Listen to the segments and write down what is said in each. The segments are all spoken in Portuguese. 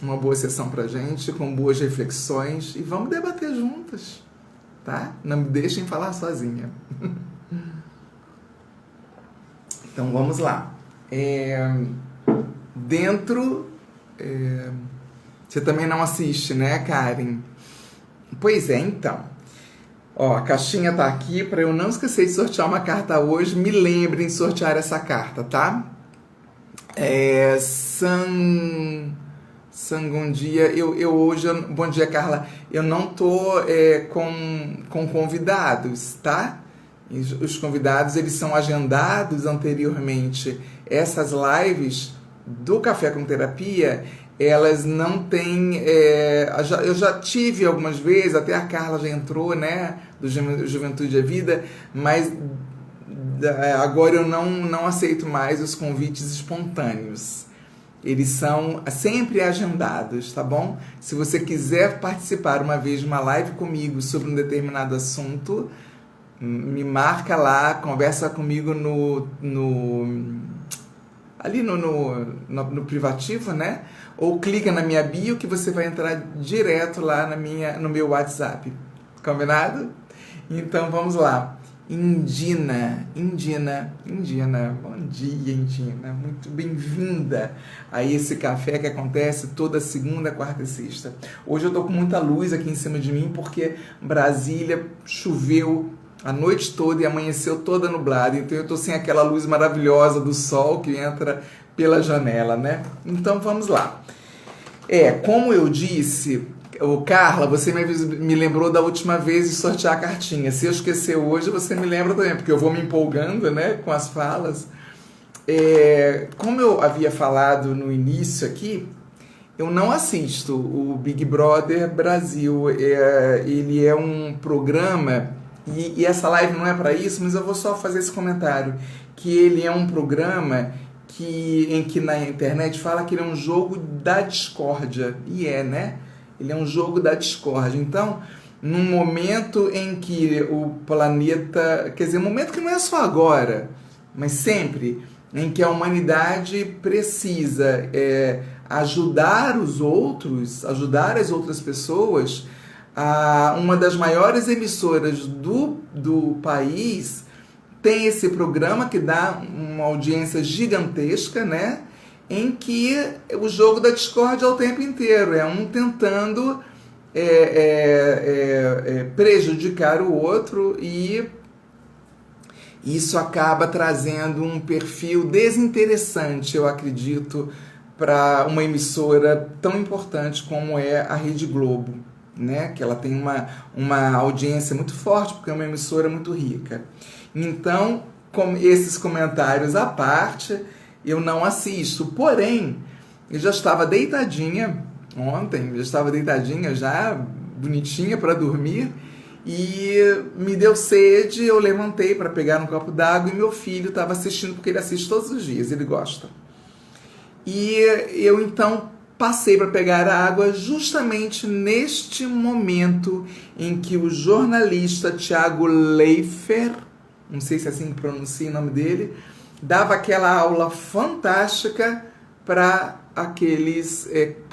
uma boa sessão pra gente, com boas reflexões e vamos debater juntas, tá? Não me deixem falar sozinha. Então vamos lá. Você também não assiste, né, Karen? Pois é, então. Ó, a caixinha tá aqui para eu não esquecer de sortear uma carta hoje. Me lembrem de sortear essa carta, tá? Sangundia, hoje, bom dia, Carla. Eu não tô com convidados, tá? Os convidados, eles são agendados anteriormente. Essas lives do Café com Terapia, elas não têm... eu já tive algumas vezes, até a Carla já entrou, né? Do Juventude é Vida, mas agora eu não aceito mais os convites espontâneos. Eles são sempre agendados, tá bom? Se você quiser participar uma vez de uma live comigo sobre um determinado assunto, me marca lá, conversa comigo ali no privativo, né? Ou clica na minha bio que você vai entrar direto lá no meu WhatsApp. Combinado? Então vamos lá. Indina, bom dia, Indina, muito bem-vinda a esse café que acontece toda segunda, quarta e sexta. Hoje eu tô com muita luz aqui em cima de mim porque Brasília choveu a noite toda e amanheceu toda nublada, então eu tô sem aquela luz maravilhosa do sol que entra pela janela, né? Então vamos lá. Como eu disse... Carla, você me lembrou da última vez de sortear a cartinha. Se eu esquecer hoje, você me lembra também, porque eu vou me empolgando, né, com as falas. Como eu havia falado no início aqui, eu não assisto o Big Brother Brasil. Ele é um programa, e essa live não é para isso, mas eu vou só fazer esse comentário, que ele é um programa em que na internet fala que ele é um jogo da discórdia. E né? Ele é um jogo da discórdia. Então, num momento em que o planeta... Quer dizer, um momento que não é só agora, mas sempre, em que a humanidade precisa ajudar os outros, ajudar as outras pessoas, uma das maiores emissoras do país tem esse programa que dá uma audiência gigantesca, né? Em que o jogo da discórdia é o tempo inteiro, um tentando prejudicar o outro, e isso acaba trazendo um perfil desinteressante, eu acredito, para uma emissora tão importante como é a Rede Globo, né? Que ela tem uma audiência muito forte, porque é uma emissora muito rica. Então, com esses comentários à parte, eu não assisto, porém, eu já estava deitadinha ontem, já bonitinha para dormir, e me deu sede, eu levantei para pegar um copo d'água e meu filho estava assistindo, porque ele assiste todos os dias, ele gosta. E eu então passei para pegar a água justamente neste momento em que o jornalista Thiago Leifert, não sei se é assim que pronuncia o nome dele, dava aquela aula fantástica para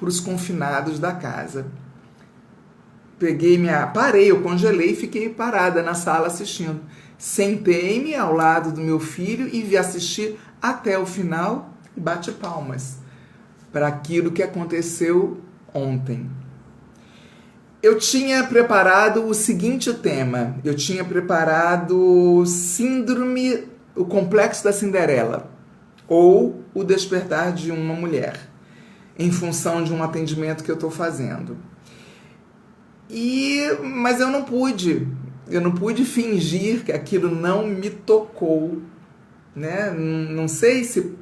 os confinados da casa. Eu congelei e fiquei parada na sala assistindo. Sentei-me ao lado do meu filho e vi assistir até o final e bate palmas para aquilo que aconteceu ontem. Eu tinha preparado o seguinte tema, eu tinha preparado o complexo da Cinderela, ou o despertar de uma mulher, em função de um atendimento que eu estou fazendo. Mas eu não pude fingir que aquilo não me tocou, né? Não sei se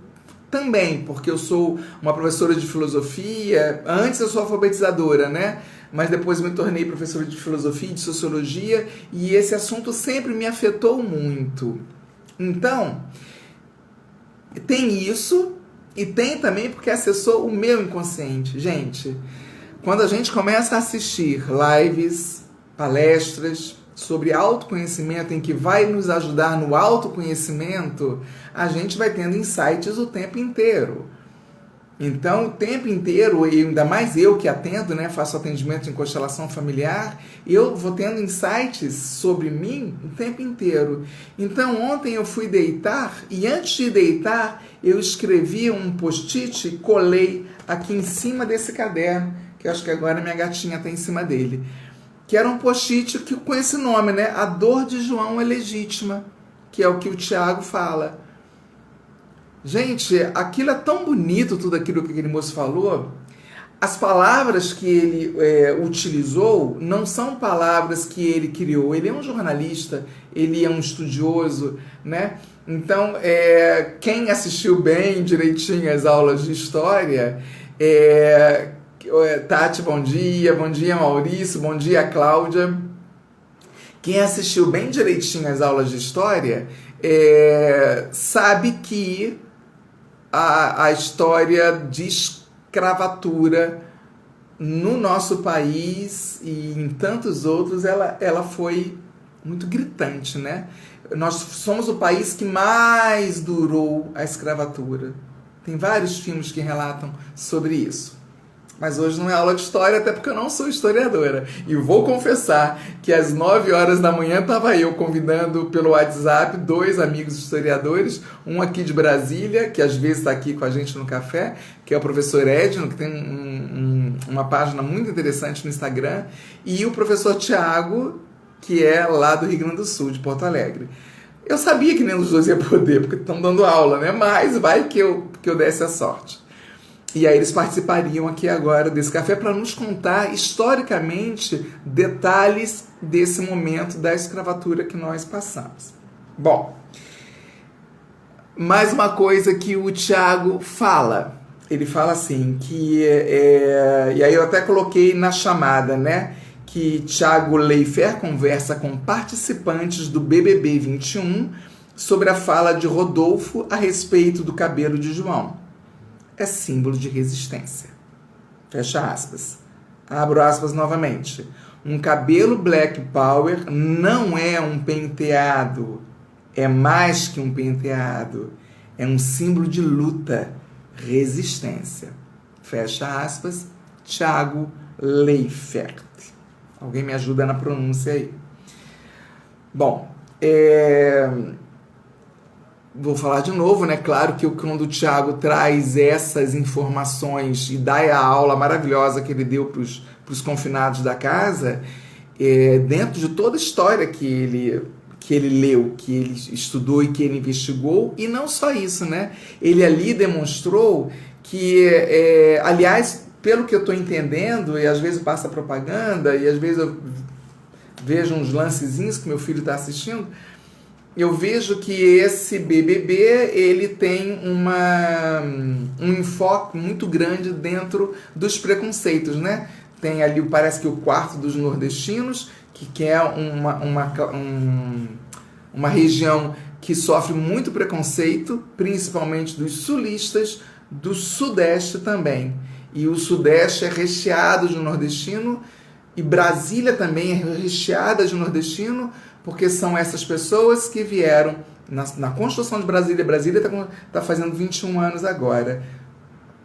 também, porque eu sou uma professora de filosofia, antes eu sou alfabetizadora, né? Mas depois eu me tornei professora de filosofia e de sociologia, e esse assunto sempre me afetou muito. Então, tem isso, e tem também porque acessou o meu inconsciente. Gente, quando a gente começa a assistir lives, palestras sobre autoconhecimento, em que vai nos ajudar no autoconhecimento, a gente vai tendo insights o tempo inteiro. Então, o tempo inteiro, e ainda mais eu que atendo, né, faço atendimento em constelação familiar, eu vou tendo insights sobre mim o tempo inteiro. Então, ontem eu fui deitar e antes de deitar, eu escrevi um post-it e colei aqui em cima desse caderno, que eu acho que agora minha gatinha está em cima dele, que era um post-it com esse nome, né? A dor de João é legítima, que é o que o Tiago fala. Gente, aquilo é tão bonito, tudo aquilo que aquele moço falou. As palavras que ele utilizou não são palavras que ele criou. Ele é um jornalista, ele é um estudioso, né? Então, quem assistiu bem, direitinho as aulas de história, Tati, bom dia Maurício, bom dia Cláudia. Quem assistiu bem direitinho as aulas de história, sabe que a história de escravatura no nosso país e em tantos outros, ela foi muito gritante, né? Nós somos o país que mais durou a escravatura. Tem vários filmes que relatam sobre isso. Mas hoje não é aula de história, até porque eu não sou historiadora. E vou confessar que às 9 horas da manhã estava eu convidando pelo WhatsApp 2 amigos historiadores, um aqui de Brasília, que às vezes está aqui com a gente no café, que é o professor Edno, que tem uma página muito interessante no Instagram, e o professor Tiago, que é lá do Rio Grande do Sul, de Porto Alegre. Eu sabia que nenhum dos dois ia poder, porque estão dando aula, né? Mas vai que eu desse a sorte. E aí eles participariam aqui agora desse café para nos contar historicamente detalhes desse momento da escravatura que nós passamos. Bom, mais uma coisa que o Tiago fala. Ele fala assim, que e aí eu até coloquei na chamada, né? Que Tiago Leifert conversa com participantes do BBB 21 sobre a fala de Rodolfo a respeito do cabelo de João. É símbolo de resistência. Fecha aspas. Abro aspas novamente. Um cabelo Black Power não é um penteado. É mais que um penteado. É um símbolo de luta, resistência. Fecha aspas. Tiago Leifert. Alguém me ajuda na pronúncia aí. Bom, vou falar de novo, né? Claro que quando o Tiago traz essas informações e dá a aula maravilhosa que ele deu para os confinados da casa, dentro de toda a história que ele leu, que ele estudou e que ele investigou, e não só isso, né? Ele ali demonstrou que, aliás, pelo que eu estou entendendo, e às vezes passa propaganda, e às vezes eu vejo uns lancezinhos que meu filho está assistindo, eu vejo que esse BBB, ele tem um enfoque muito grande dentro dos preconceitos, né? Tem ali, parece que o quarto dos nordestinos, que é uma região que sofre muito preconceito, principalmente dos sulistas, do sudeste também. E o sudeste é recheado de nordestino, e Brasília também é recheada de nordestino, porque são essas pessoas que vieram na construção de Brasília. Brasília está fazendo 21 anos agora.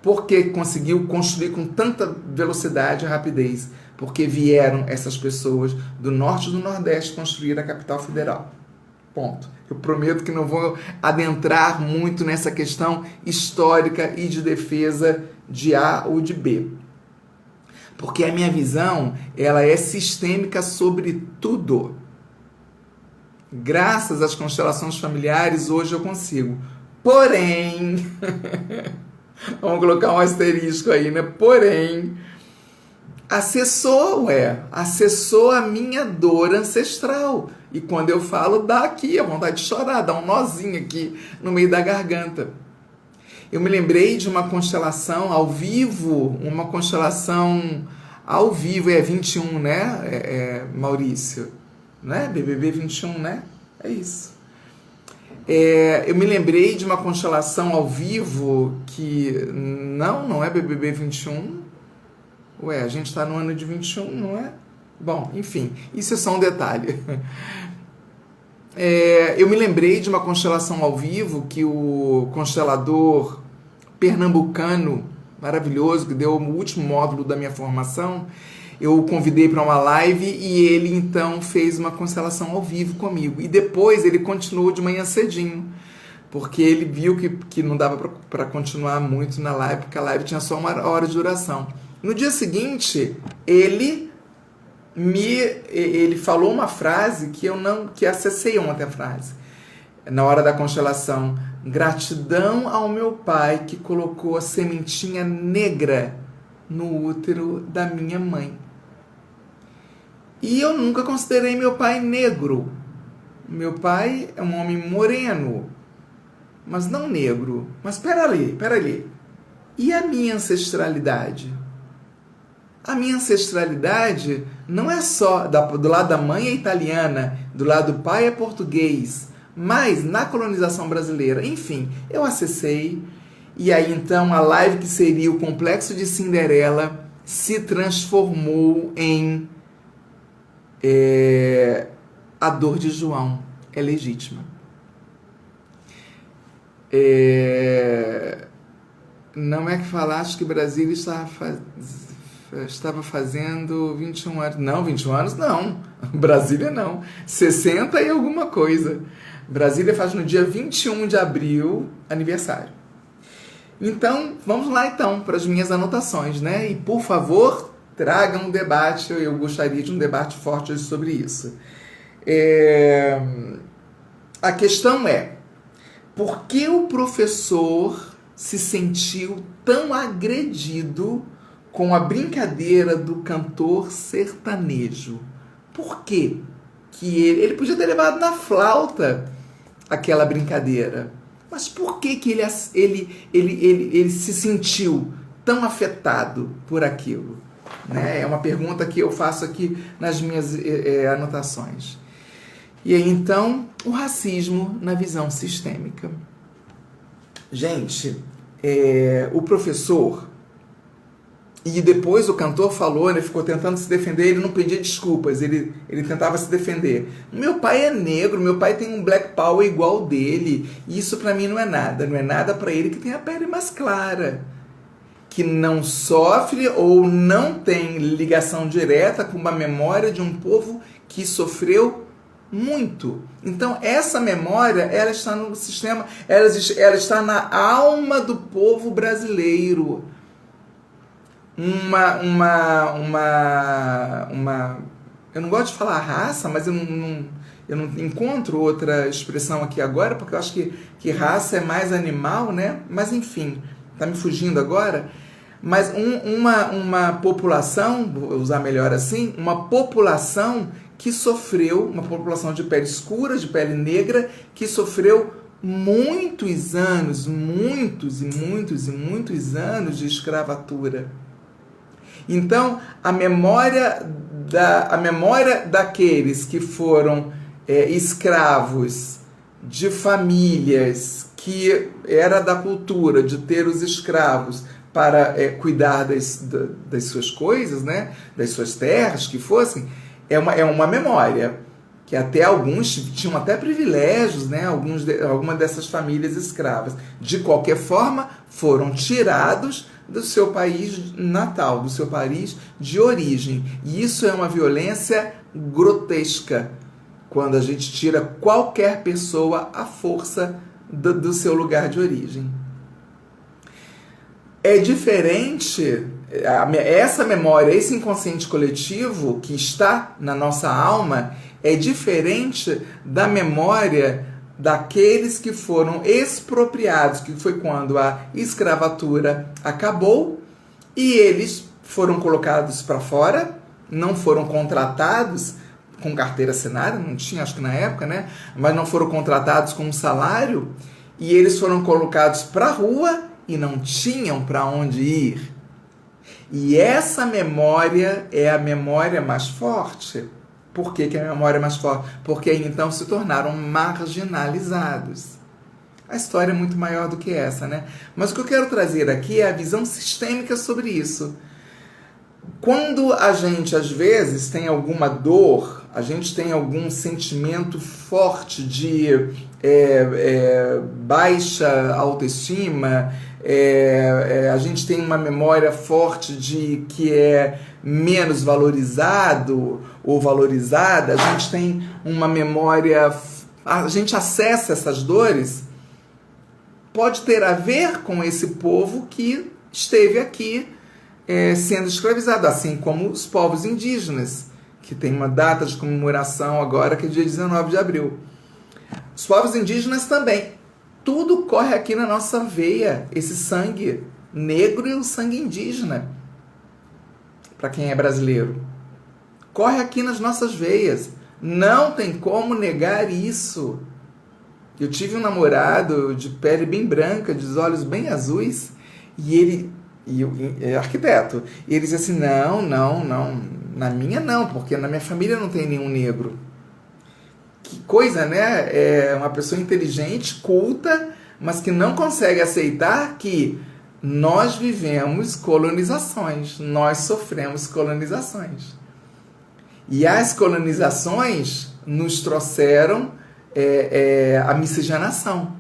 Por que conseguiu construir com tanta velocidade e rapidez? Porque vieram essas pessoas do norte e do nordeste construir a capital federal. Ponto. Eu prometo que não vou adentrar muito nessa questão histórica e de defesa de A ou de B. Porque a minha visão, ela é sistêmica sobre tudo. Graças às constelações familiares, hoje eu consigo. Porém, vamos colocar um asterisco aí, né? Porém, acessou a minha dor ancestral. E quando eu falo, dá aqui a vontade de chorar, dá um nozinho aqui no meio da garganta. Eu me lembrei de uma constelação ao vivo, é 21, né, Maurício? Né? BBB 21, né? É isso. Eu me lembrei de uma constelação ao vivo que não é BBB 21. Ué, a gente está no ano de 21, não é? Bom, enfim, isso é só um detalhe. Eu me lembrei de uma constelação ao vivo que o constelador pernambucano maravilhoso, que deu o último módulo da minha formação. Eu o convidei para uma live e ele então fez uma constelação ao vivo comigo. E depois ele continuou de manhã cedinho, porque ele viu que não dava para continuar muito na live, porque a live tinha só 1 hora de duração. No dia seguinte, ele falou uma frase que acessei ontem a frase. Na hora da constelação: gratidão ao meu pai que colocou a sementinha negra no útero da minha mãe. E eu nunca considerei meu pai negro. Meu pai é um homem moreno, mas não negro. Mas pera ali. E a minha ancestralidade? A minha ancestralidade não é só do lado da mãe é italiana, do lado do pai é português, mas na colonização brasileira. Enfim, eu acessei, e aí então a live que seria o Complexo de Cinderela se transformou em A Dor de João é Legítima. Não é que falaste que Brasília estava fazendo 21 anos. Não, 21 anos não. Brasília não. 60 e alguma coisa. Brasília faz no dia 21 de abril aniversário. Então, vamos lá então para as minhas anotações, né? E por favor, tragam um debate. Eu gostaria de um debate forte hoje sobre isso. A questão é: por que o professor se sentiu tão agredido com a brincadeira do cantor sertanejo? Por quê? Que ele podia ter levado na flauta aquela brincadeira, mas por que ele se sentiu tão afetado por aquilo? Né? É uma pergunta que eu faço aqui nas minhas anotações. E aí então, o racismo na visão sistêmica. Gente, o professor, e depois o cantor falou, né, ficou tentando se defender, ele não pedia desculpas, ele tentava se defender. Meu pai é negro, meu pai tem um black power igual dele, e isso pra mim não é nada pra ele que tem a pele mais clara, que não sofre ou não tem ligação direta com uma memória de um povo que sofreu muito. Então essa memória, ela está no sistema, ela está na alma do povo brasileiro. Eu não gosto de falar raça, mas eu não encontro outra expressão aqui agora, porque eu acho que raça é mais animal, né? Mas enfim, tá me fugindo agora. Mas uma população, vou usar melhor assim, uma população que sofreu, uma população de pele escura, de pele negra, que sofreu muitos anos de escravatura. Então, a memória daqueles que foram escravos de famílias que era da cultura de ter os escravos para cuidar das suas coisas, né? Das suas terras, que fossem, é uma memória que até alguns tinham até privilégios, né? Algumas dessas famílias escravas, de qualquer forma, foram tirados do seu país natal, do seu país de origem. E isso é uma violência grotesca, quando a gente tira qualquer pessoa à força do seu lugar de origem. É diferente, essa memória, esse inconsciente coletivo que está na nossa alma, é diferente da memória daqueles que foram expropriados, que foi quando a escravatura acabou e eles foram colocados para fora, não foram contratados com carteira assinada, não tinha, acho que na época, né? Mas não foram contratados com um salário, e eles foram colocados para a rua e não tinham para onde ir. E essa memória é a memória mais forte. Por que é a memória mais forte? Porque aí então se tornaram marginalizados. A história é muito maior do que essa, né? Mas o que eu quero trazer aqui é a visão sistêmica sobre isso. Quando a gente, às vezes, tem alguma dor, a gente tem algum sentimento forte de baixa autoestima, a gente tem uma memória forte de que é menos valorizado ou valorizada, a gente tem uma memória, a gente acessa essas dores, pode ter a ver com esse povo que esteve aqui sendo escravizado, assim como os povos indígenas, que tem uma data de comemoração agora, que é dia 19 de abril. Os povos indígenas também. Tudo corre aqui na nossa veia, esse sangue negro e o sangue indígena, para quem é brasileiro. Corre aqui nas nossas veias. Não tem como negar isso. Eu tive um namorado de pele bem branca, de olhos bem azuis, e ele é arquiteto. E ele disse assim, não, na minha não, porque na minha família não tem nenhum negro. Que coisa, né? É uma pessoa inteligente, culta, mas que não consegue aceitar que nós vivemos colonizações, nós sofremos colonizações. E as colonizações nos trouxeram a miscigenação.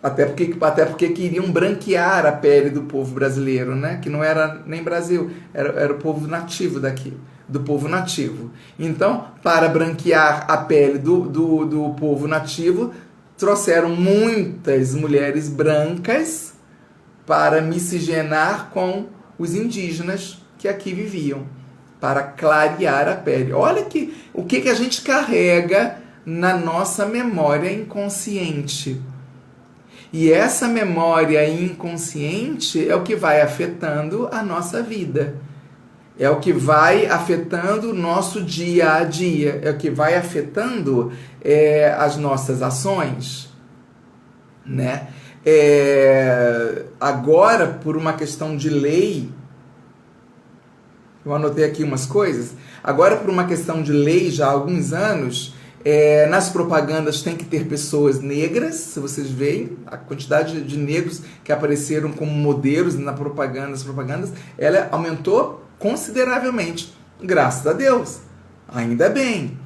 Até porque queriam branquear a pele do povo brasileiro, né? Que não era nem Brasil, era o povo nativo daqui, do povo nativo. Então, para branquear a pele do povo nativo, trouxeram muitas mulheres brancas para miscigenar com os indígenas que aqui viviam, para clarear a pele. Olha o que a gente carrega na nossa memória inconsciente. E essa memória inconsciente é o que vai afetando a nossa vida. É o que vai afetando o nosso dia a dia. É o que vai afetando as nossas ações. Né? Agora, por uma questão de lei, eu anotei aqui umas coisas. Agora, por uma questão de lei, já há alguns anos, nas propagandas tem que ter pessoas negras. Se vocês veem, a quantidade de negros que apareceram como modelos nas propagandas, ela aumentou consideravelmente. Graças a Deus. Ainda bem.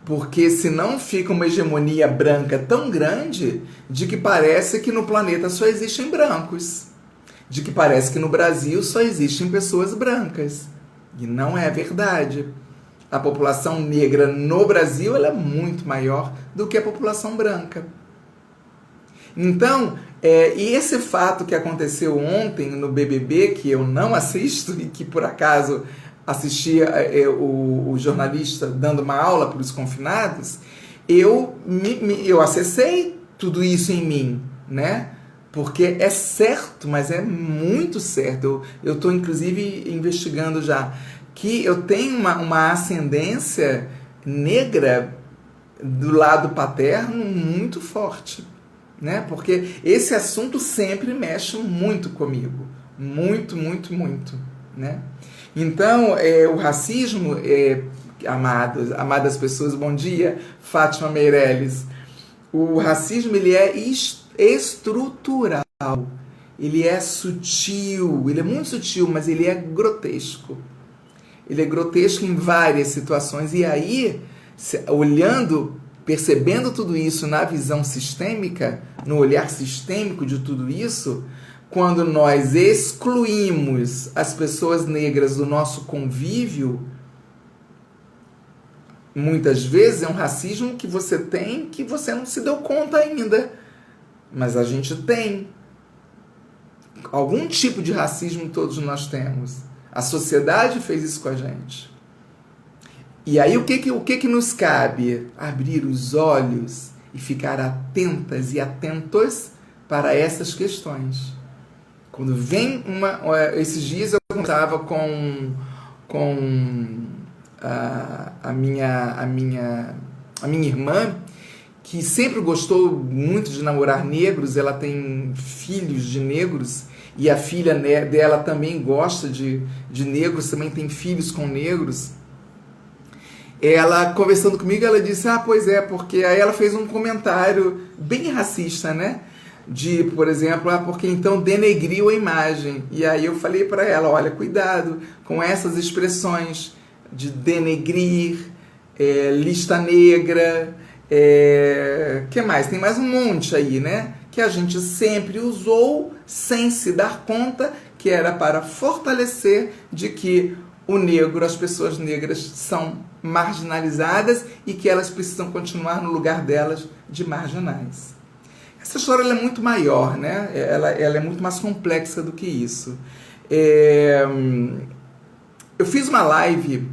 Porque senão fica uma hegemonia branca tão grande de que parece que no planeta só existem brancos. De que parece que no Brasil só existem pessoas brancas. E não é verdade. A população negra no Brasil ela é muito maior do que a população branca. Então, e esse fato que aconteceu ontem no BBB, que eu não assisto e que por acaso assistia o jornalista dando uma aula para os confinados, eu acessei tudo isso em mim, né? Porque é certo, mas é muito certo. Eu estou, inclusive, investigando já que eu tenho uma ascendência negra do lado paterno muito forte, né? Porque esse assunto sempre mexe muito comigo. Muito, né? Então, o racismo, amadas pessoas, bom dia, Fátima Meirelles. O racismo, ele é estrutural, ele é sutil, ele é muito sutil, mas ele é grotesco. Ele é grotesco em várias situações. E aí, olhando, percebendo tudo isso na visão sistêmica, no olhar sistêmico de tudo isso, quando nós excluímos as pessoas negras do nosso convívio, muitas vezes é um racismo que você tem que você não se deu conta ainda. Mas a gente tem. Algum tipo de racismo todos nós temos. A sociedade fez isso com a gente. E aí o que nos cabe? Abrir os olhos e ficar atentas e atentos para essas questões. Quando vem esses dias eu estava com a minha irmã, que sempre gostou muito de namorar negros. Ela tem filhos de negros e a filha dela também gosta de negros, também tem filhos com negros. Ela, conversando comigo, ela disse, pois é, porque aí ela fez um comentário bem racista, né? De, por exemplo, porque então denegriu a imagem. E aí eu falei para ela, olha, cuidado com essas expressões de denegrir, lista negra, que mais? Tem mais um monte aí, né? que a gente sempre usou sem se dar conta que era para fortalecer de que o negro, as pessoas negras são marginalizadas e que elas precisam continuar no lugar delas de marginais. Essa história ela é muito maior, né? Ela é muito mais complexa do que isso. Eu fiz uma live,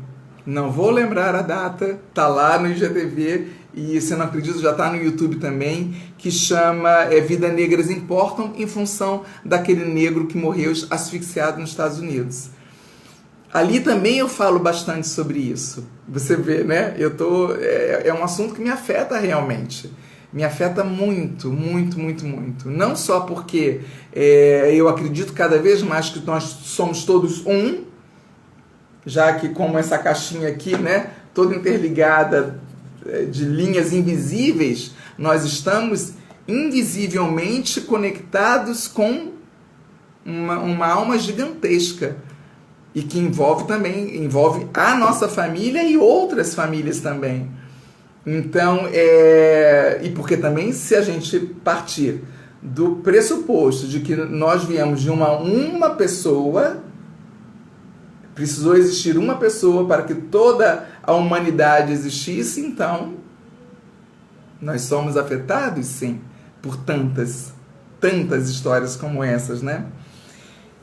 não vou lembrar a data, tá lá no IGTV e, se eu não acredito, já está no YouTube também, que chama Vidas Negras Importam, em função daquele negro que morreu asfixiado nos Estados Unidos. Ali também eu falo bastante sobre isso. Você vê, né? É um assunto que me afeta realmente. Me afeta muito, muito, muito, muito. Não só porque eu acredito cada vez mais que nós somos todos um, já que como essa caixinha aqui, né, toda interligada de linhas invisíveis, nós estamos invisivelmente conectados com uma alma gigantesca e que envolve a nossa família e outras famílias também. Então, e porque também, se a gente partir do pressuposto de que nós viemos de uma pessoa, precisou existir uma pessoa para que toda a humanidade existisse, então nós somos afetados, sim, por tantas histórias como essas, né?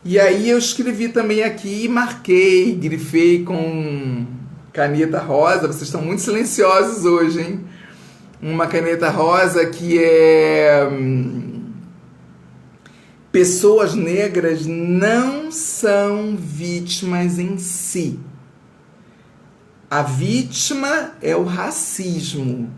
E aí eu escrevi também aqui, marquei, grifei com caneta rosa. Vocês estão muito silenciosos hoje, hein? Uma caneta rosa que é... Pessoas negras não são vítimas em si. A vítima é o racismo.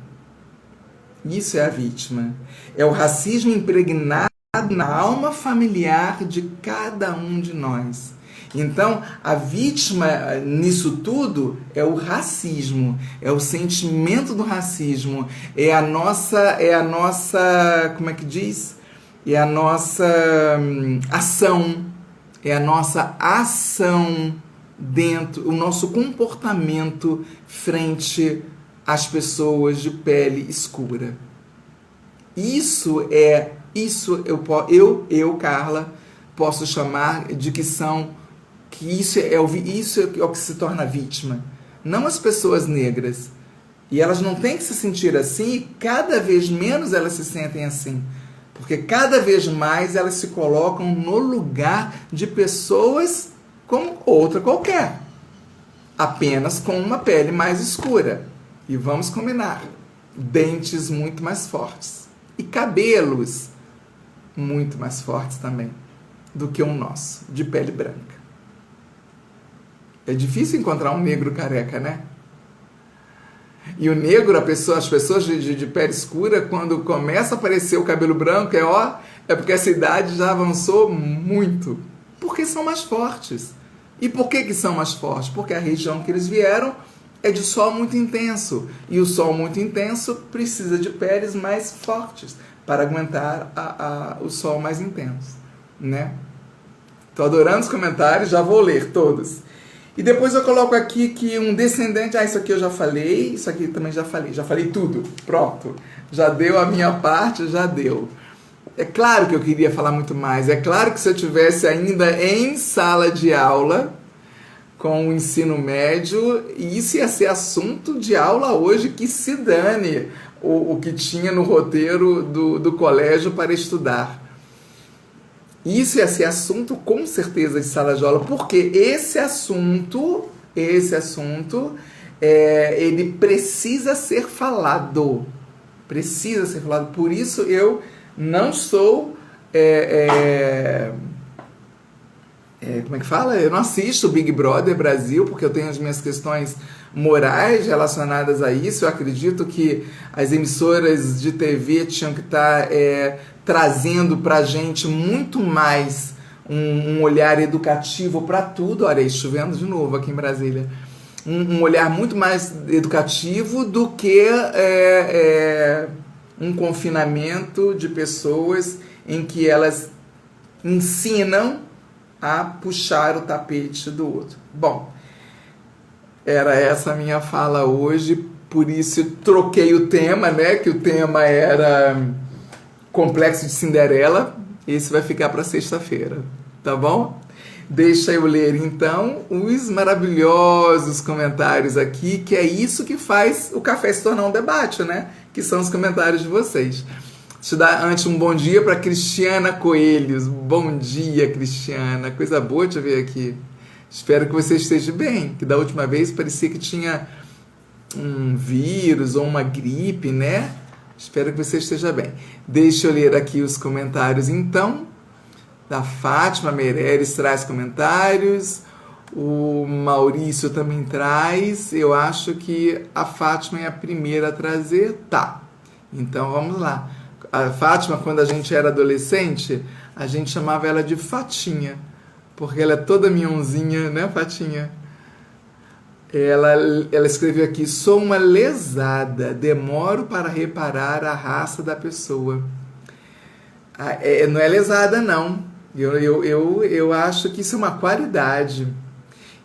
Isso é a vítima. É o racismo impregnado na alma familiar de cada um de nós. Então, a vítima nisso tudo é o racismo, é o sentimento do racismo, é a nossa, como é que diz? É a nossa ação, dentro, o nosso comportamento frente às pessoas de pele escura. Isso, Carla, posso chamar de que isso é o que se torna vítima, não as pessoas negras. E elas não têm que se sentir assim, e cada vez menos elas se sentem assim. Porque cada vez mais elas se colocam no lugar de pessoas como outra qualquer, apenas com uma pele mais escura. E vamos combinar, dentes muito mais fortes e cabelos muito mais fortes também do que o nosso, de pele branca. É difícil encontrar um negro careca, né? E o negro, as pessoas de pele escura, quando começa a aparecer o cabelo branco, é porque essa idade já avançou muito. Porque são mais fortes. E por que são mais fortes? Porque a região que eles vieram é de sol muito intenso. E o sol muito intenso precisa de peles mais fortes para aguentar o sol mais intenso, né? Estou adorando os comentários, já vou ler todos. E depois eu coloco aqui que um descendente... isso aqui eu já falei, isso aqui também já falei tudo, pronto. Já deu a minha parte, já deu. É claro que eu queria falar muito mais, é claro que se eu estivesse ainda em sala de aula, com o ensino médio, isso ia ser assunto de aula hoje, que se dane o que tinha no roteiro do colégio para estudar. Isso ia ser assunto, com certeza, de sala de aula, porque esse assunto, ele precisa ser falado. Precisa ser falado. Por isso eu não sou... como é que fala? Eu não assisto Big Brother Brasil, porque eu tenho as minhas questões morais relacionadas a isso. Eu acredito que as emissoras de TV tinham que estar trazendo para a gente muito mais um olhar educativo para tudo. Olha, chovendo de novo aqui em Brasília. Um olhar muito mais educativo do que um confinamento de pessoas em que elas ensinam a puxar o tapete do outro. Bom, era essa a minha fala hoje, por isso troquei o tema, né? Que o tema era Complexo de Cinderela, esse vai ficar para sexta-feira, tá bom? Deixa eu ler então os maravilhosos comentários aqui, que é isso que faz o café se tornar um debate, né? Que são os comentários de vocês. Deixa eu dar antes um bom dia para Cristiana Coelhos. Bom dia, Cristiana. Coisa boa te ver aqui. Espero que você esteja bem, que da última vez parecia que tinha um vírus ou uma gripe, né? Espero que você esteja bem. Deixa eu ler aqui os comentários então. Da Fátima Meireles traz comentários. O Maurício também traz. Eu acho que a Fátima é a primeira a trazer. Tá. Então vamos lá. A Fátima, quando a gente era adolescente, a gente chamava ela de Fatinha. Porque ela é toda minhonzinha, né, Fatinha? Ela escreveu aqui: sou uma lesada, demoro para reparar a raça da pessoa. Não é lesada, não. Eu acho que isso é uma qualidade.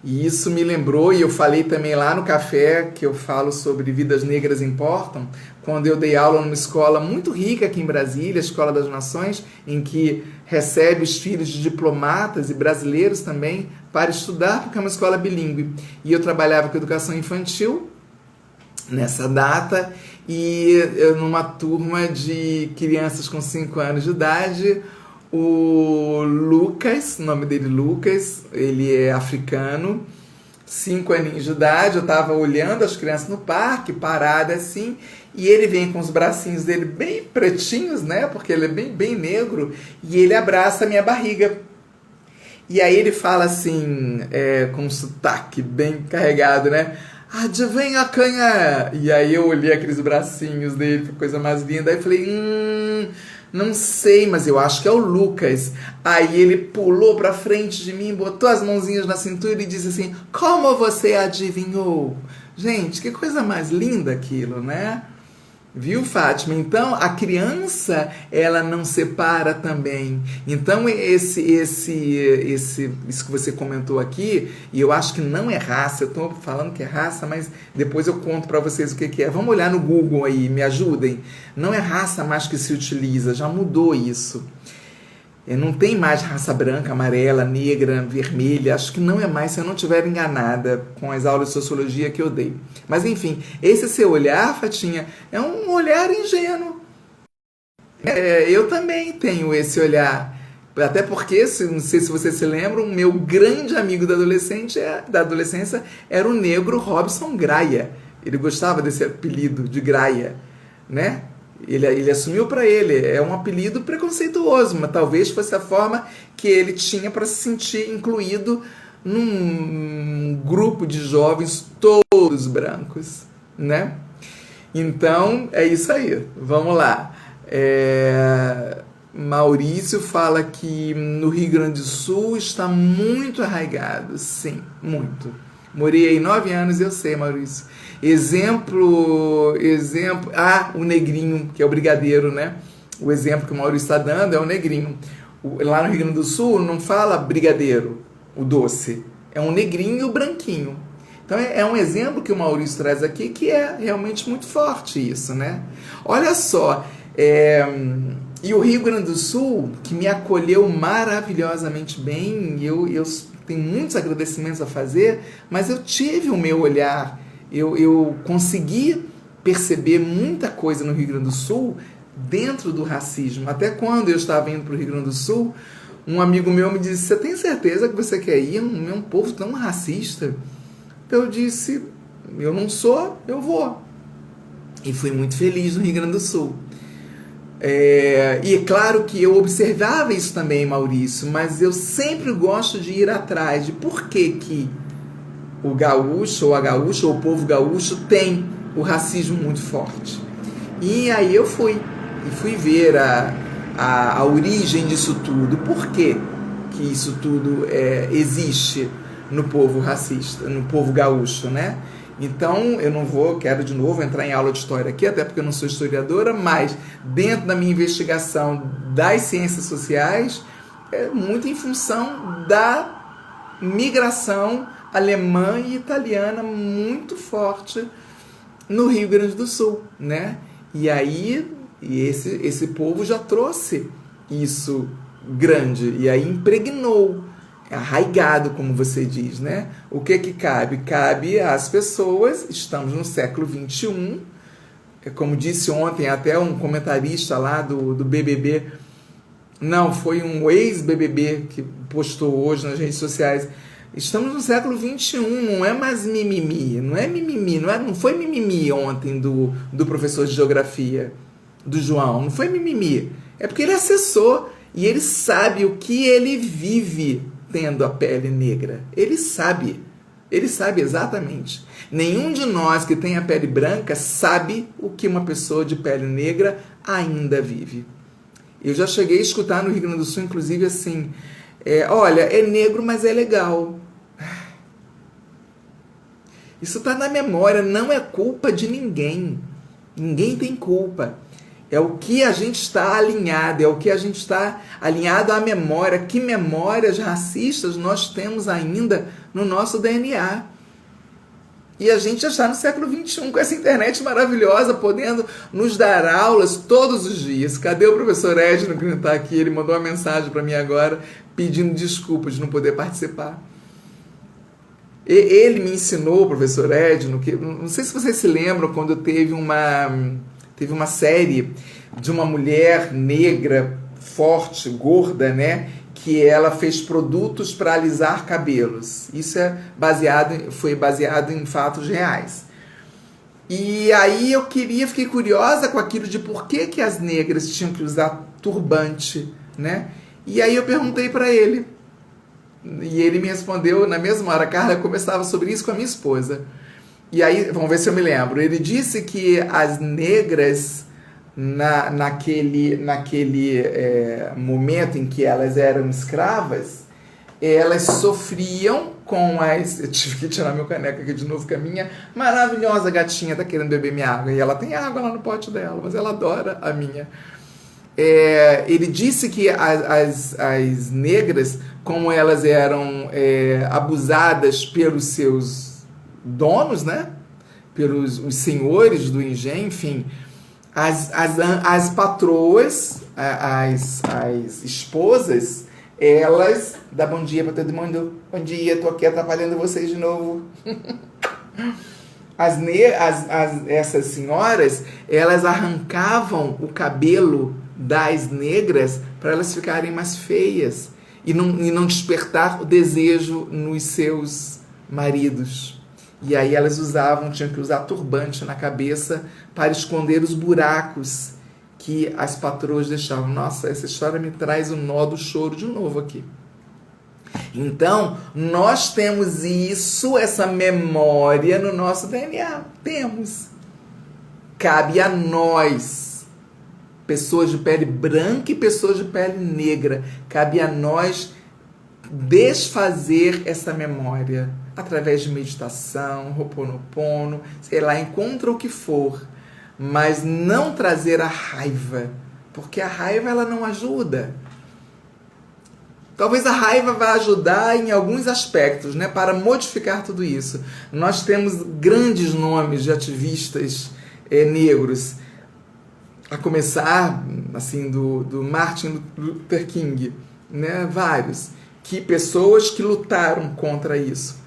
E isso me lembrou, e eu falei também lá no café, que eu falo sobre Vidas Negras Importam, quando eu dei aula numa escola muito rica aqui em Brasília, a Escola das Nações, em que recebe os filhos de diplomatas e brasileiros também para estudar, porque é uma escola bilíngue. E eu trabalhava com educação infantil nessa data, e eu, numa turma de crianças com 5 anos de idade, o Lucas, o nome dele Lucas, ele é africano, 5 aninhos de idade, eu estava olhando as crianças no parque, parada assim, e ele vem com os bracinhos dele bem pretinhos, né, porque ele é bem negro, e ele abraça a minha barriga. E aí ele fala assim, com um sotaque bem carregado, né, adivinha quem é? E aí eu olhei aqueles bracinhos dele, que coisa mais linda, aí eu falei, não sei, mas eu acho que é o Lucas. Aí ele pulou pra frente de mim, botou as mãozinhas na cintura e disse assim, como você adivinhou? Gente, que coisa mais linda aquilo, né? Viu, Fátima? Então, a criança, ela não separa também. Então, isso que você comentou aqui, e eu acho que não é raça, eu estou falando que é raça, mas depois eu conto para vocês o que é. Vamos olhar no Google aí, me ajudem. Não é raça mais que se utiliza, já mudou isso. Não tem mais raça branca, amarela, negra, vermelha. Acho que não é mais, se eu não estiver enganada com as aulas de sociologia que eu dei. Mas enfim, esse seu olhar, Fatinha, é um olhar ingênuo. Eu também tenho esse olhar. Até porque, não sei se você se lembra, o meu grande amigo da adolescência era o negro Robson Graia. Ele gostava desse apelido de Graia, né? Ele assumiu para ele, é um apelido preconceituoso, mas talvez fosse a forma que ele tinha para se sentir incluído num grupo de jovens todos brancos, né? Então, é isso aí, vamos lá. Maurício fala que no Rio Grande do Sul está muito arraigado, sim, muito. Morei aí 9 anos, eu sei, Maurício. Exemplo, o negrinho, que é o brigadeiro, né? O exemplo que o Maurício está dando é o negrinho. Lá no Rio Grande do Sul não fala brigadeiro, o doce. É um negrinho e o branquinho. Então é um exemplo que o Maurício traz aqui que é realmente muito forte isso, né? Olha só, e o Rio Grande do Sul, que me acolheu maravilhosamente bem, eu tenho muitos agradecimentos a fazer, mas eu tive o meu olhar, eu consegui perceber muita coisa no Rio Grande do Sul dentro do racismo. Até quando eu estava indo para o Rio Grande do Sul, um amigo meu me disse, você tem certeza que você quer ir? É um povo tão racista. Eu disse, eu não sou, eu vou. E fui muito feliz no Rio Grande do Sul. E é claro que eu observava isso também, Maurício, mas eu sempre gosto de ir atrás de por que o gaúcho ou a gaúcha ou o povo gaúcho tem o racismo muito forte. E aí eu fui ver a origem disso tudo, por que isso tudo existe no povo racista, no povo gaúcho, né? Então, eu não quero de novo entrar em aula de história aqui, até porque eu não sou historiadora, mas dentro da minha investigação das ciências sociais, é muito em função da migração alemã e italiana muito forte no Rio Grande do Sul, né? E aí E esse povo já trouxe isso grande, e aí impregnou, arraigado, como você diz, né? O que que cabe? Cabe às pessoas, estamos no século XXI, como disse ontem até um comentarista lá do BBB, não, foi um ex-BBB que postou hoje nas redes sociais, estamos no século XXI, não é mais mimimi, não foi mimimi ontem do professor de geografia, do João, não foi mimimi, é porque ele acessou e ele sabe o que ele vive tendo a pele negra, ele sabe exatamente. Nenhum de nós que tem a pele branca sabe o que uma pessoa de pele negra ainda vive. Eu já cheguei a escutar no Rio Grande do Sul, inclusive, assim, olha, é negro, mas é legal. Isso está na memória, não é culpa de ninguém. Ninguém tem culpa. É o que a gente está alinhado, é o que a gente está alinhado à memória. Que memórias racistas nós temos ainda no nosso DNA? E a gente já está no século XXI, com essa internet maravilhosa, podendo nos dar aulas todos os dias. Cadê o professor Edno, que não está aqui? Ele mandou uma mensagem para mim agora, pedindo desculpas de não poder participar. Ele me ensinou, o professor Edno, que não sei se vocês se lembram, quando teve uma série de uma mulher negra, forte, gorda, né? Que ela fez produtos para alisar cabelos. Isso foi baseado em fatos reais. E aí fiquei curiosa com aquilo de por que as negras tinham que usar turbante, né? E aí eu perguntei para ele. E ele me respondeu na mesma hora. Carla, eu conversava sobre isso com a minha esposa. E aí, vamos ver se eu me lembro. Ele disse que as negras, naquele momento em que elas eram escravas, elas sofriam com as... Eu tive que tirar meu caneco aqui de novo, que a minha maravilhosa gatinha está querendo beber minha água. E ela tem água lá no pote dela, mas ela adora a minha. Ele disse que as negras, como elas eram abusadas pelos seus donos, né? Pelos os senhores do engenho, enfim, as patroas, as esposas, elas dá bom dia para todo mundo. Bom dia, tô aqui atrapalhando vocês de novo. Essas senhoras, elas arrancavam o cabelo das negras para elas ficarem mais feias e não despertar o desejo nos seus maridos. E aí elas tinham que usar turbante na cabeça para esconder os buracos que as patroas deixavam. Nossa, essa história me traz o nó do choro de novo aqui. Então, nós temos essa memória no nosso DNA. Temos. Cabe a nós, pessoas de pele branca e pessoas de pele negra, cabe a nós desfazer essa memória através de meditação, Ho'oponopono, sei lá, encontra o que for, mas não trazer a raiva, porque a raiva ela não ajuda. Talvez a raiva vá ajudar em alguns aspectos, né, para modificar tudo isso. Nós temos grandes nomes de ativistas negros, a começar assim do Martin Luther King, né, vários, pessoas que lutaram contra isso.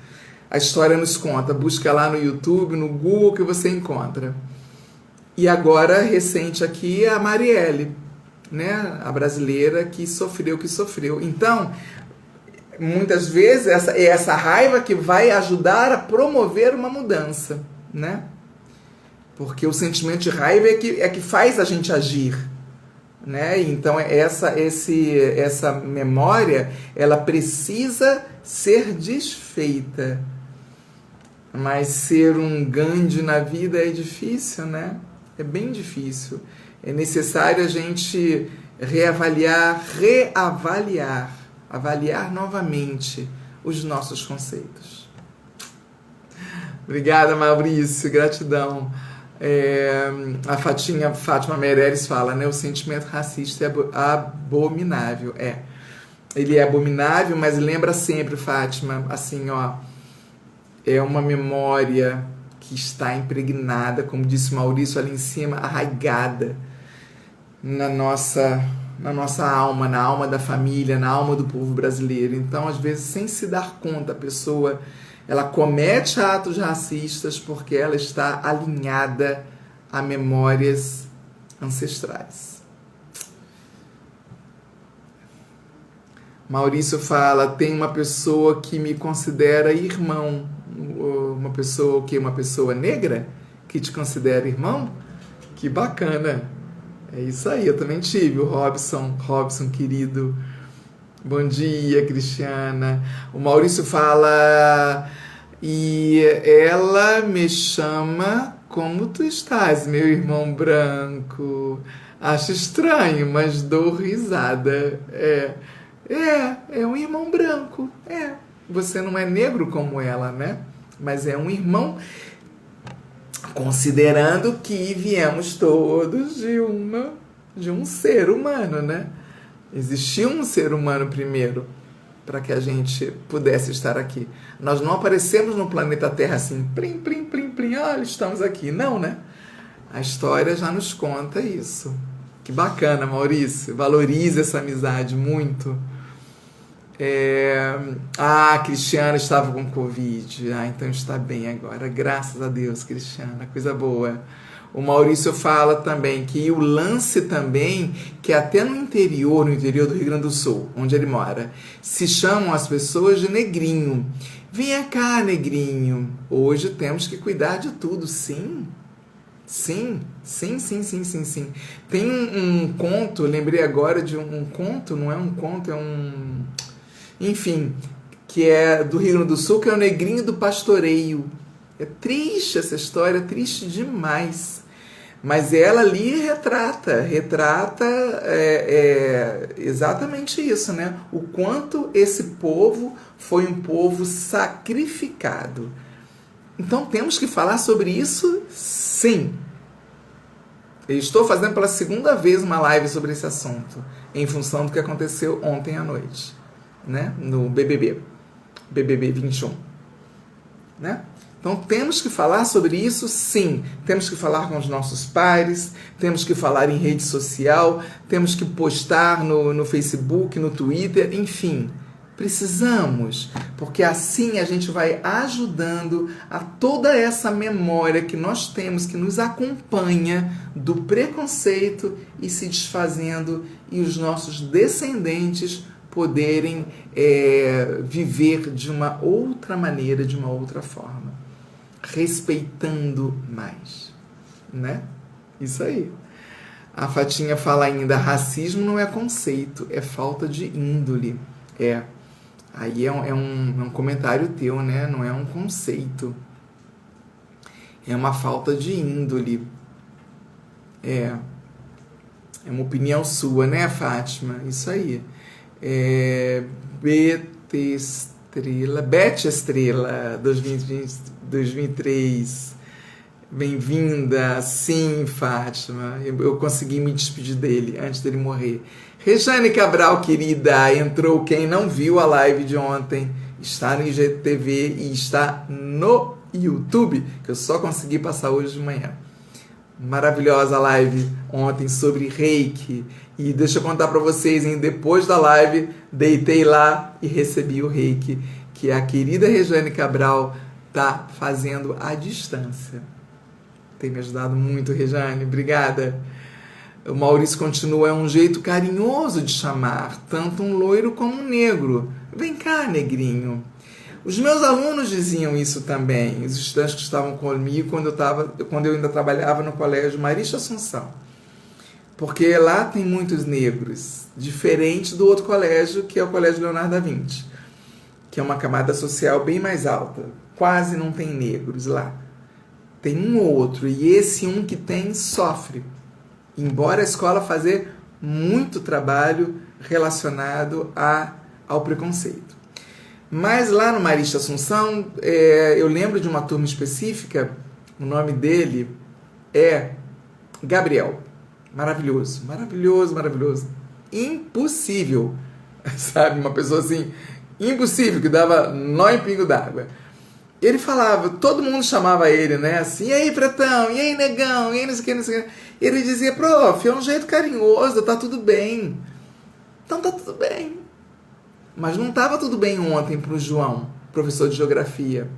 A história nos conta, busca lá no YouTube, no Google, que você encontra. E agora, recente aqui, a Marielle, né? A brasileira que sofreu. Então, muitas vezes, essa raiva que vai ajudar a promover uma mudança, né? Porque o sentimento de raiva é que faz a gente agir, né? Então, essa memória, ela precisa ser desfeita. Mas ser um Gandhi na vida é difícil, né? É bem difícil. É necessário a gente avaliar novamente os nossos conceitos. Obrigada, Maurício, gratidão. A Fátima Meirelles fala, né? O sentimento racista é abominável. Ele é abominável, mas lembra sempre, Fátima, assim, ó, é uma memória que está impregnada, como disse Maurício ali em cima, arraigada. na nossa alma, na alma da família, na alma do povo brasileiro. Então, às vezes, sem se dar conta, a pessoa ela comete atos racistas porque ela está alinhada a memórias ancestrais. Maurício fala, tem uma pessoa que me considera irmão. Uma pessoa o quê? Uma pessoa negra que te considera irmão? Que bacana. É isso aí, eu também tive o Robson querido. Bom dia, Cristiana. O Maurício fala, e ela me chama como tu estás, meu irmão branco. Acho estranho, mas dou risada. É um irmão branco. Você não é negro como ela, né? Mas é um irmão, considerando que viemos todos de um ser humano, né? Existiu um ser humano primeiro para que a gente pudesse estar aqui. Nós não aparecemos no planeta Terra assim, plim, plim, plim, plim, olha, estamos aqui. Não, né? A história já nos conta isso. Que bacana, Maurício. Valorize essa amizade muito. A Cristiana estava com Covid. Então está bem agora. Graças a Deus, Cristiana. Coisa boa. O Maurício fala também que o lance também, que até no interior do Rio Grande do Sul, onde ele mora, se chamam as pessoas de negrinho. Venha cá, negrinho. Hoje temos que cuidar de tudo, sim. Sim. Tem um conto, lembrei agora de um conto, não é um conto, é um... Enfim, que é do Rio Grande do Sul, que é o Negrinho do Pastoreio. É triste essa história, triste demais. Mas ela ali retrata exatamente isso, né? O quanto esse povo foi um povo sacrificado. Então temos que falar sobre isso, sim. Eu estou fazendo pela segunda vez uma live sobre esse assunto, em função do que aconteceu ontem à noite, né? No BBB 21, né? Então temos que falar sobre isso, sim. Temos que falar com os nossos pares, temos que falar em rede social, temos que postar no Facebook, no Twitter, enfim. Precisamos, porque assim a gente vai ajudando a toda essa memória que nós temos, que nos acompanha do preconceito e se desfazendo, e os nossos descendentes poderem viver de uma outra maneira, de uma outra forma. Respeitando mais, né? Isso aí. A Fatinha fala ainda, racismo não é conceito, é falta de índole. Aí é um comentário teu, né? Não é um conceito. É uma falta de índole. É uma opinião sua, né, Fátima? Isso aí. Bete Estrela 2003. Bem-vinda. Sim, Fátima. Eu consegui me despedir dele antes dele morrer. Rejane Cabral, querida, entrou. Quem não viu a live de ontem, está no IGTV e está no YouTube, que eu só consegui passar hoje de manhã. Maravilhosa live ontem sobre Reiki. E deixa eu contar para vocês, hein? Depois da live, deitei lá e recebi o Reiki, que a querida Rejane Cabral está fazendo à distância. Tem me ajudado muito, Rejane. Obrigada. O Maurício continua, é um jeito carinhoso de chamar, tanto um loiro como um negro. Vem cá, negrinho. Os meus alunos diziam isso também, os estudantes que estavam comigo quando eu ainda trabalhava no colégio Marista Assunção. Porque lá tem muitos negros, diferente do outro colégio, que é o Colégio Leonardo da Vinci, que é uma camada social bem mais alta. Quase não tem negros lá. Tem um ou outro, e esse um que tem sofre. Embora a escola fazer muito trabalho relacionado ao preconceito. Mas lá no Marista Assunção, eu lembro de uma turma específica, o nome dele é Gabriel. Maravilhoso, maravilhoso, maravilhoso. Impossível, sabe? Uma pessoa assim, impossível, que dava nó em pingo d'água. Ele falava, todo mundo chamava ele, né? Assim, e aí, pretão, e aí, negão, e aí, não sei o que, não sei o que. Ele dizia, prof, é um jeito carinhoso, tá tudo bem. Então tá tudo bem. Mas não tava tudo bem ontem pro João, professor de geografia,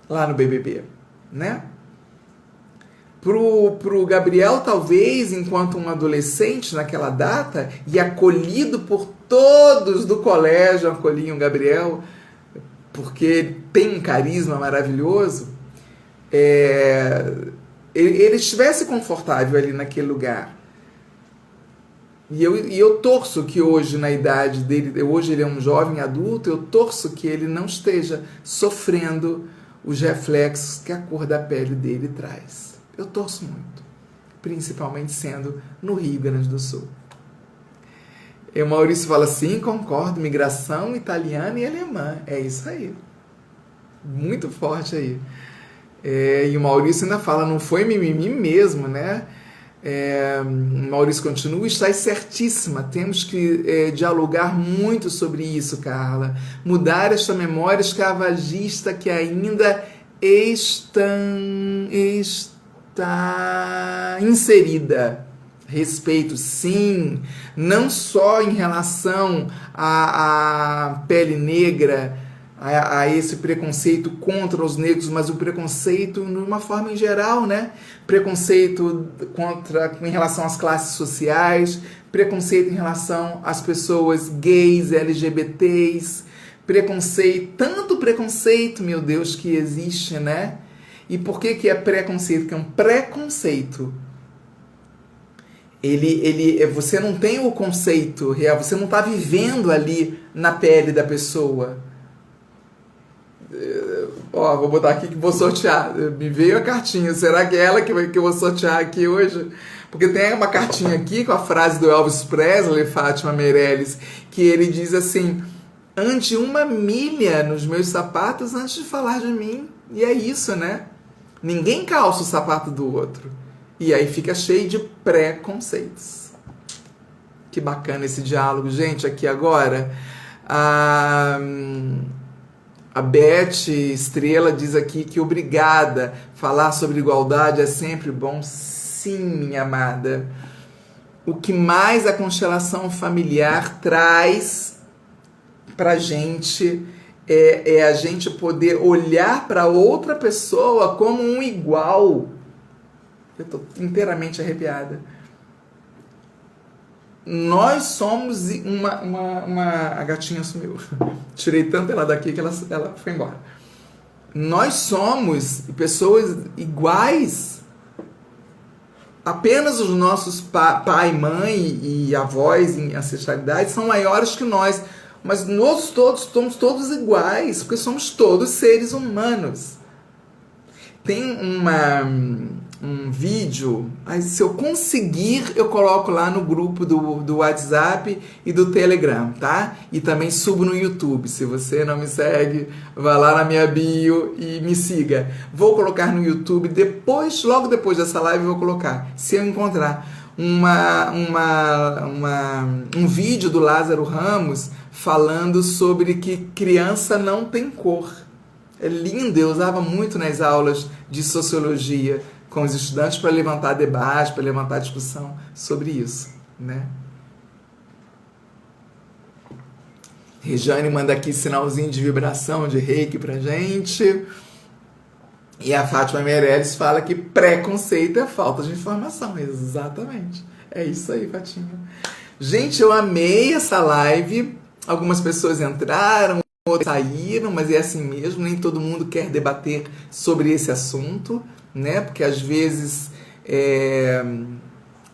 lá no BBB, né? Pro Gabriel, talvez, enquanto um adolescente naquela data, e acolhido por todos do colégio, acolhiam o Gabriel, porque ele tem um carisma maravilhoso, ele estivesse confortável ali naquele lugar. E eu torço que hoje, na idade dele, hoje ele é um jovem adulto, eu torço que ele não esteja sofrendo os reflexos que a cor da pele dele traz. Eu torço muito, principalmente sendo no Rio Grande do Sul. E o Maurício fala assim, concordo, migração italiana e alemã. É isso aí. Muito forte aí. E o Maurício ainda fala, não foi mimimi mesmo, né? O Maurício continua, está certíssima, temos que dialogar muito sobre isso, Carla. Mudar esta memória escravagista que ainda está inserida. Respeito, sim, não só em relação à pele negra, a esse preconceito contra os negros, mas o preconceito de uma forma em geral, né? Preconceito em relação às classes sociais, preconceito em relação às pessoas gays, LGBTs, tanto preconceito, meu Deus, que existe, né? E por que é preconceito? Porque é um preconceito. Você não tem o conceito real, você não está vivendo ali na pele da pessoa. Vou botar aqui que vou sortear. Me veio a cartinha. Será que é ela que eu vou sortear aqui hoje? Porque tem uma cartinha aqui com a frase do Elvis Presley, Fátima Meirelles, que ele diz assim: ande 1 milha nos meus sapatos antes de falar de mim. E é isso, né? Ninguém calça o sapato do outro. E aí fica cheio de preconceitos. Que bacana esse diálogo, gente, aqui agora. A Beth Estrela diz aqui que obrigada. Falar sobre igualdade é sempre bom. Sim, minha amada. O que mais a constelação familiar traz pra gente é a gente poder olhar para outra pessoa como um igual. Eu tô inteiramente arrepiada. Nós somos a gatinha sumiu. Tirei tanto ela daqui que ela foi embora. Nós somos pessoas iguais. Apenas os nossos pai, mãe e avós em ancestralidade são maiores que nós. Mas nós todos somos todos iguais, porque somos todos seres humanos. Tem um vídeo, mas se eu conseguir, eu coloco lá no grupo do WhatsApp e do Telegram, tá? E também subo no YouTube. Se você não me segue, vá lá na minha bio e me siga. Vou colocar no YouTube logo depois dessa live eu vou colocar, se eu encontrar um vídeo do Lázaro Ramos falando sobre que criança não tem cor. É lindo, eu usava muito nas aulas de sociologia com os estudantes para levantar debate, para levantar discussão sobre isso, né? Regiane manda aqui sinalzinho de vibração, de reiki pra gente. E a Fátima Meirelles fala que preconceito é falta de informação. Exatamente. É isso aí, Fatinha. Gente, eu amei essa live. Algumas pessoas entraram, outras saíram, mas é assim mesmo. Nem todo mundo quer debater sobre esse assunto, né? Porque às vezes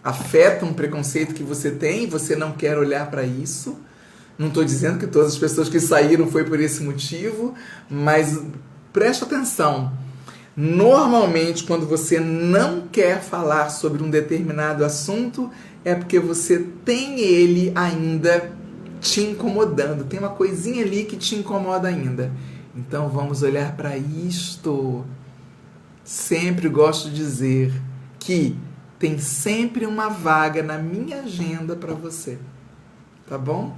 afeta um preconceito que você tem e você não quer olhar para isso. Não estou dizendo que todas as pessoas que saíram foi por esse motivo, mas preste atenção. Normalmente, quando você não quer falar sobre um determinado assunto, é porque você tem ele ainda te incomodando. Tem uma coisinha ali que te incomoda ainda. Então, vamos olhar para isto. Sempre gosto de dizer que tem sempre uma vaga na minha agenda para você. Tá bom?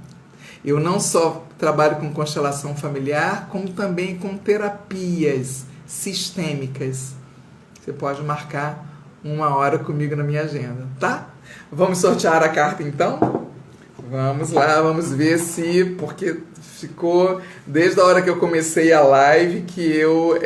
Eu não só trabalho com constelação familiar, como também com terapias sistêmicas. Você pode marcar uma hora comigo na minha agenda, tá? Vamos sortear a carta então? Vamos lá, vamos ver se... Porque ficou desde a hora que eu comecei a live que eu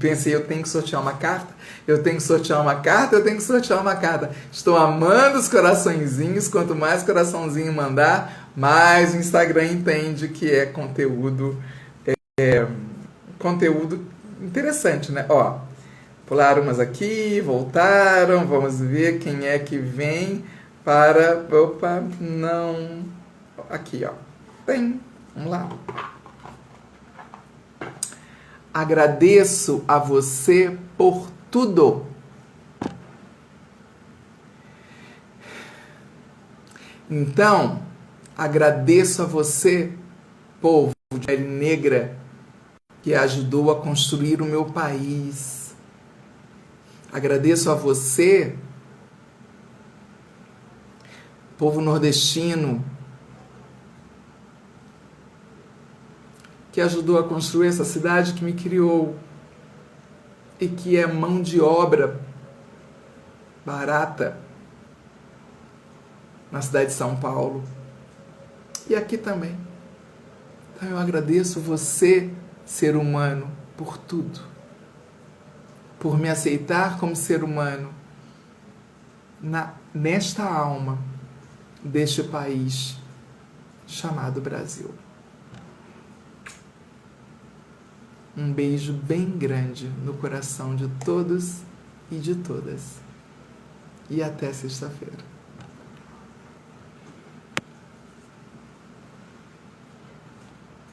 pensei, eu tenho que sortear uma carta, eu tenho que sortear uma carta, eu tenho que sortear uma carta. Estou amando os coraçõezinhos, quanto mais coraçãozinho mandar, mais o Instagram entende que é conteúdo interessante, né? Ó, pularam umas aqui, voltaram, vamos ver quem é que vem para... Opa, não... Aqui, ó. Tem, vamos lá. Agradeço a você por tudo. Então, agradeço a você, povo de pele negra, que ajudou a construir o meu país. Agradeço a você, povo nordestino, que ajudou a construir essa cidade que me criou e que é mão de obra barata na cidade de São Paulo e aqui também. Então eu agradeço você, ser humano, por tudo, por me aceitar como ser humano nesta alma deste país chamado Brasil. Um beijo bem grande no coração de todos e de todas. E até sexta-feira.